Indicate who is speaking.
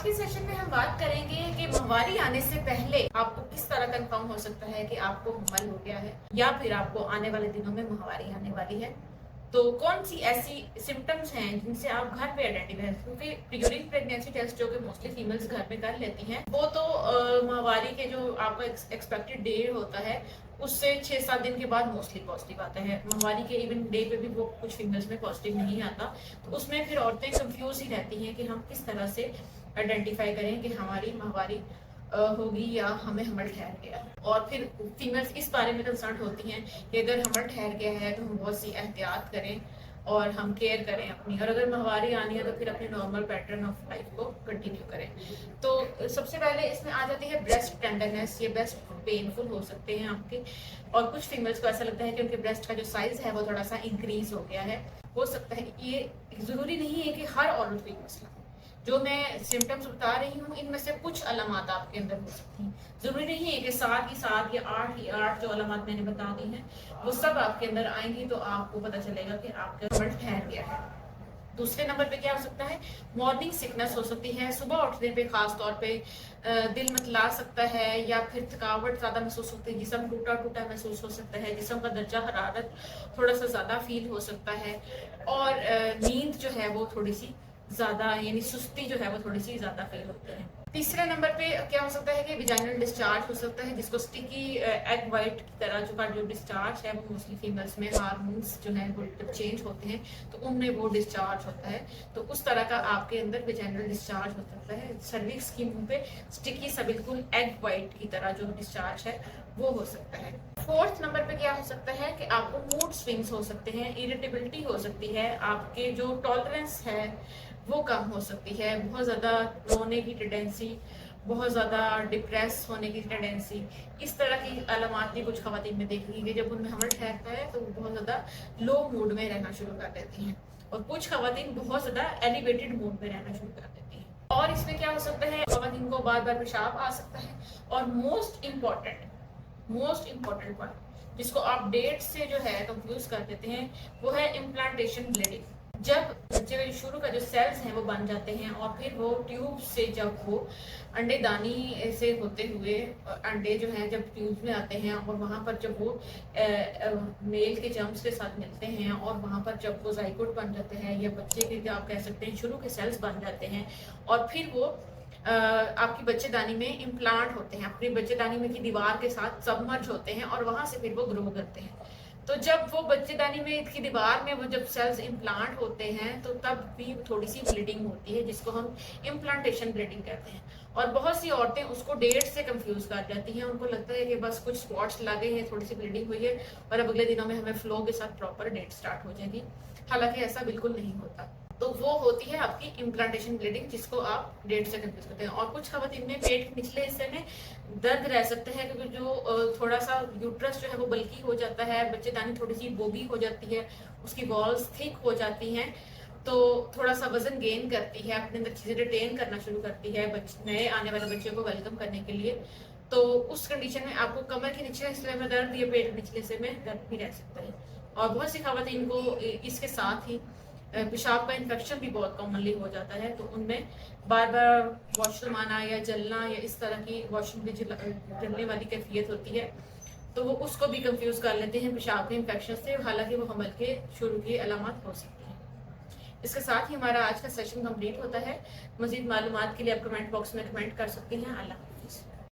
Speaker 1: के सेशन में हम बात करेंगे कि माहवारी आने से पहले आपको किस तरह कंफर्म हो सकता है कि आपको हमल हो गया है या फिर आपको आने वाले दिनों में माहवारी आने वाली है। तो कौन सी ऐसी सिम्टम्स हैं जिनसे आप घर पे आइडेंटिफाई, क्योंकि ड्यूरिंग प्रेगनेंसी टेस्ट जो कि मोस्टली फीमेल्स घर में कर लेती हैं, वो तो माहवारी के जो आपका एक्सपेक्टेड डे होता है उससे 6-7 दिन के बाद मोस्टली पॉजिटिव आता है। माहवारी के इवन डे पे भी वो कुछ फीमेल्स में पॉजिटिव नहीं आता। तो उसमें फिर औरतें कंफ्यूज ही रहती हैं कि हम किस तरह से आइडेंटिफाई करें कि हमारी माहवारी होगी या हमें हमल ठहर गया। और फिर फीमेल्स इस बारे में कंसर्न होती हैं कि अगर हमल ठहर गया है तो हम बहुत सी एहतियात करें और हम केयर करें अपनी, और अगर माहवारी आनी है तो फिर अपने नॉर्मल पैटर्न ऑफ लाइफ को कंटिन्यू करें। तो सबसे पहले इसमें आ जाती है ब्रेस्ट टेंडरनेस। ये ब्रेस्ट पेनफुल हो सकते हैं आपके, और कुछ फीमेल्स को ऐसा लगता है कि उनके ब्रेस्ट का जो साइज है वो थोड़ा सा इंक्रीज हो गया है। हो सकता है ये जरूरी नहीं है कि हर औरत को मसला, जो मैं सिम्टम्स बता रही हूँ इनमें से कुछ अलामत आपके अंदर हो सकती हैं। जरूरी नहीं है कि 7 ही 7 या 8 ही 8 जो अलामत मैंने बता दी हैं वो सब आपके अंदर आएंगी, तो आपको पता चलेगा कि आपका हमल ठहर गया है। दूसरे नंबर पे क्या हो सकता है, मॉर्निंग सिकनेस हो सकती है। सुबह उठने पे खास तौर पे दिल मतला सकता है या फिर थकावट ज़्यादा महसूस होती है, जिस्म टूटा टूटा महसूस हो सकता है, जिस्म का दर्जा हरारत थोड़ा सा ज़्यादा फील हो सकता है, और नींद जो है वो थोड़ी सी ज़्यादा, यानी सुस्ती जो है वो थोड़ी सी ज़्यादा फील होती है। तीसरे नंबर पे क्या हो सकता है कि विजाइनल डिस्चार्ज हो सकता है, जिसको स्टिकी एग वाइट की तरह जो डिस्चार्ज है वो मोस्टली फीमेल्स में हार्मोन्स जो है वो जब चेंज होते हैं तो उनमें वो डिस्चार्ज होता है। तो उस तरह का आपके अंदर विजाइनल डिस्चार्ज हो सकता है। सर्विक्स की मुंह पे स्टिकी सा बिल्कुल एग वाइट की तरह जो डिस्चार्ज है वो हो सकता है। फोर्थ नंबर पे क्या हो सकता है कि आपको मूड स्विंग्स हो सकते हैं, इरिटेबिलिटी हो सकती है, आपके जो टॉलरेंस है वो कम हो सकती है, बहुत ज़्यादा रोने की टेंडेंसी, बहुत ज़्यादा डिप्रेस होने की टेंडेंसी, इस तरह की अलामत भी कुछ खवातीन में देखी गई। जब उनमें हमल ठहरता है तो वो बहुत ज़्यादा लो मूड में रहना शुरू कर देती हैं, और कुछ खवातीन बहुत ज़्यादा एलिवेटेड मूड में रहना शुरू कर देती हैं। और इसमें क्या हो सकता है, खवातीन को बार बार पेशाब आ सकता है, और मोस्ट इम्पॉर्टेंट पॉइंट जिसको आप डेट से जो है कंफ्यूज कर देते हैं वो है इम्प्लांटेशन ब्लीडिंग। जब बच्चे में शुरू का जो सेल्स हैं वो बन जाते हैं और फिर वो ट्यूब से जब वो अंडेदानी से होते हुए अंडे जो हैं जब ट्यूब में आते हैं और वहाँ पर जब वो मेल के जर्म्स के साथ मिलते हैं और वहाँ पर जब वो जाइगोट बन जाते हैं या बच्चे के आप कह सकते हैं शुरू के सेल्स बन जाते हैं, और फिर वो आपकी बच्चेदानी में इम्प्लांट होते हैं, अपनी बच्चेदानी में की दीवार के साथ सबमर्ज होते हैं और वहां से फिर वो ग्रो करते हैं। तो जब वो बच्चेदानी में की दीवार में वो जब सेल्स इम्प्लांट होते हैं तो तब भी थोड़ी सी ब्लीडिंग होती है, जिसको हम इम्प्लांटेशन ब्लीडिंग कहते हैं। और बहुत सी औरतें उसको डेट से कंफ्यूज कर जाती हैं, उनको लगता है कि बस कुछ स्पॉट्स लगे हैं, थोड़ी सी ब्लीडिंग हुई है और अब अगले दिनों में हमें फ्लो के साथ प्रॉपर डेट स्टार्ट हो जाएगी। हालांकि ऐसा बिल्कुल नहीं होता। तो वो होती है आपकी इम्प्लांटेशन ब्लीडिंग, जिसको आप डेट से कंफ्यूज करते हैं। और कुछ खवातीन में पेट के निचले हिस्से में दर्द रह सकता है, क्योंकि जो थोड़ा सा यूट्रस जो है वो बल्की हो जाता है, बच्चेदानी थोड़ी सी बोबी हो जाती है, उसकी वॉल्स थिक हो जाती हैं, तो थोड़ा सा वजन गेन करती है, अपने अंदर चीजें रिटेन करना शुरू करती है नए आने वाले बच्चे को वेलकम करने के लिए। तो उस कंडीशन में आपको कमर के निचले हिस्से में दर्द या पेट के निचले हिस्से में दर्द भी रह सकता है। और बहुत सी खवातीन को इसके साथ ही पेशाब का इन्फेक्शन भी बहुत कॉमनली हो जाता है, तो उनमें बार बार वॉशरूम आना या जलना या इस तरह की वॉशरूम की जलने वाली कैफियत होती है, तो वो उसको भी कंफ्यूज कर लेते हैं पेशाब के इन्फेक्शन से, हालांकि वो हमल के शुरू की अलामत हो सकती है। इसके साथ ही हमारा आज का सेशन कंप्लीट होता है। मजीद मालूमात के लिए आप कमेंट बॉक्स में कमेंट कर सकते हैं। अल्लाह हाफिज़।